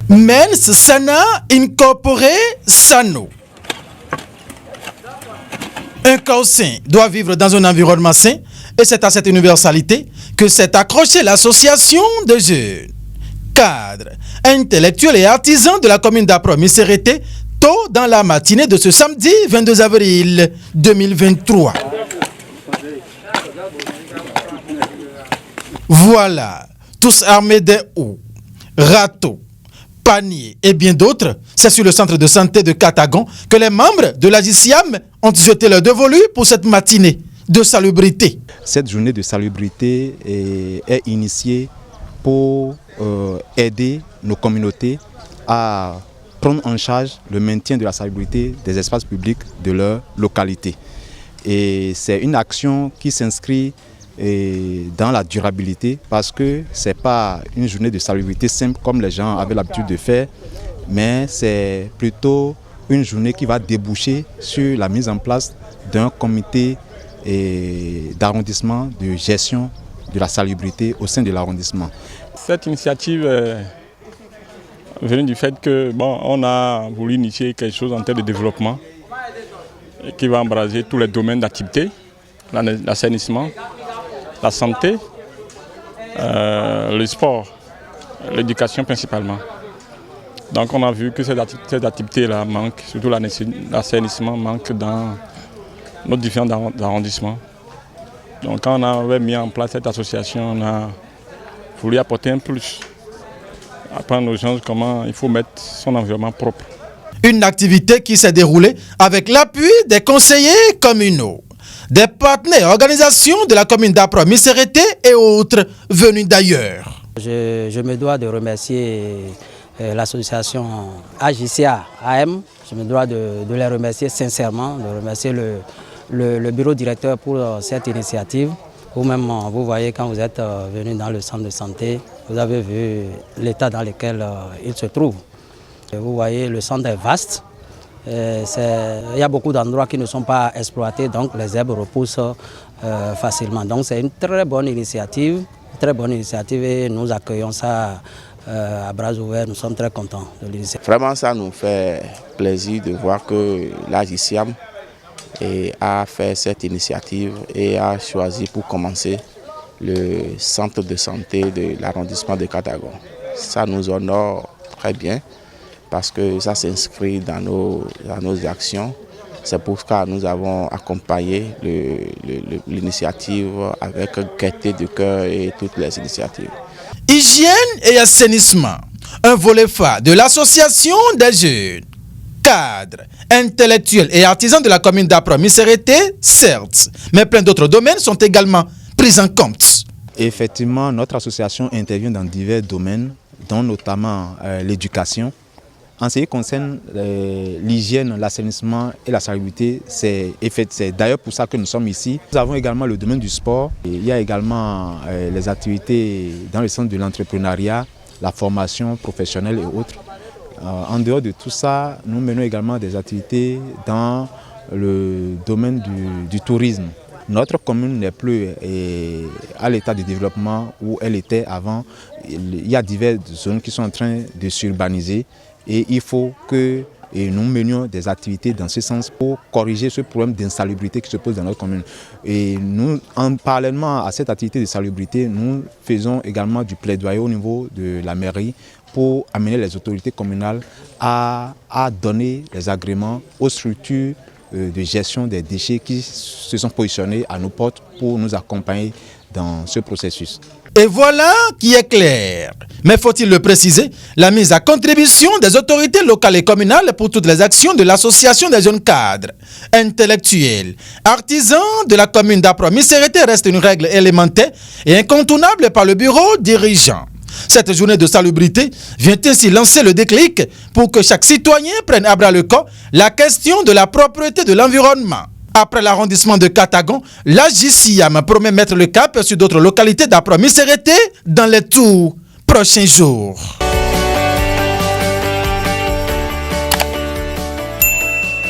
Mens sana incorpore sano. Un corps sain doit vivre dans un environnement sain et c'est à cette universalité que s'est accrochée l'association de jeunes, cadres, intellectuels et artisans de la commune d'Apro-Missérété tôt dans la matinée de ce samedi 22 avril 2023. Voilà, tous armés de houes, râteaux, paniers et bien d'autres, c'est sur le centre de santé de Katagon que les membres de la JCIAM ont jeté leur dévolu pour cette matinée de salubrité. Cette journée de salubrité est initiée pour aider nos communautés à prendre en charge le maintien de la salubrité des espaces publics de leur localité. Et c'est une action qui s'inscrit dans la durabilité parce que ce n'est pas une journée de salubrité simple comme les gens avaient l'habitude de faire, mais c'est plutôt une journée qui va déboucher sur la mise en place d'un comité d'arrondissement de gestion de la salubrité au sein de l'arrondissement. Cette initiative est venue du fait que on a voulu initier quelque chose en termes de développement qui va embraser tous les domaines d'activité, l'assainissement, la santé, le sport, l'éducation principalement. Donc on a vu que cette activité-là manque, surtout l'assainissement manque dans nos différents arrondissements. Donc quand on avait mis en place cette association, on a voulu apporter un plus, apprendre aux gens comment il faut mettre son environnement propre. Une activité qui s'est déroulée avec l'appui des conseillers communaux, des partenaires, organisations de la commune d'Apro-Missérété et autres venus d'ailleurs. Je me dois de remercier l'association AJCA-AM. Je me dois de les remercier sincèrement, de remercier le bureau directeur pour cette initiative. Vous-même, vous voyez quand vous êtes venu dans le centre de santé, vous avez vu l'état dans lequel il se trouve. Vous voyez, le centre est vaste. Il y a beaucoup d'endroits qui ne sont pas exploités, donc les herbes repoussent facilement. Donc c'est une très bonne initiative et nous accueillons ça à bras ouverts. Nous sommes très contents de l'initiative. Vraiment, ça nous fait plaisir de voir que la JCIAM a fait cette initiative et a choisi pour commencer le centre de santé de l'arrondissement de Katagon. Ça nous honore très bien parce que ça s'inscrit dans nos actions. C'est pour ça que nous avons accompagné l'initiative avec gaieté de cœur et toutes les initiatives. Hygiène et assainissement, un volet phare de l'association des jeunes, cadres, intellectuels et artisans de la commune d'Apro-Missérété, certes, mais plein d'autres domaines sont également pris en compte. Effectivement, notre association intervient dans divers domaines, dont notamment l'éducation. En ce qui concerne l'hygiène, l'assainissement et la salubrité, c'est d'ailleurs pour ça que nous sommes ici. Nous avons également le domaine du sport. Il y a également les activités dans le centre de l'entrepreneuriat, la formation professionnelle et autres. En dehors de tout ça, nous menons également des activités dans le domaine du tourisme. Notre commune n'est plus à l'état de développement où elle était avant. Il y a diverses zones qui sont en train de s'urbaniser et il faut que nous menions des activités dans ce sens pour corriger ce problème d'insalubrité qui se pose dans notre commune. Et nous, parallèlement à cette activité de salubrité, nous faisons également du plaidoyer au niveau de la mairie pour amener les autorités communales à donner les agréments aux structures de gestion des déchets qui se sont positionnés à nos portes pour nous accompagner dans ce processus. Et voilà qui est clair. Mais faut-il le préciser, la mise à contribution des autorités locales et communales pour toutes les actions de l'association des jeunes cadres, intellectuels, artisans de la commune d'Apro-Missérété reste une règle élémentaire et incontournable par le bureau dirigeant. Cette journée de salubrité vient ainsi lancer le déclic pour que chaque citoyen prenne à bras le corps la question de la propreté de l'environnement. Après l'arrondissement de Katagon, la JCIAM promet mettre le cap sur d'autres localités d'Apro-Missérété dans les tout prochains jours.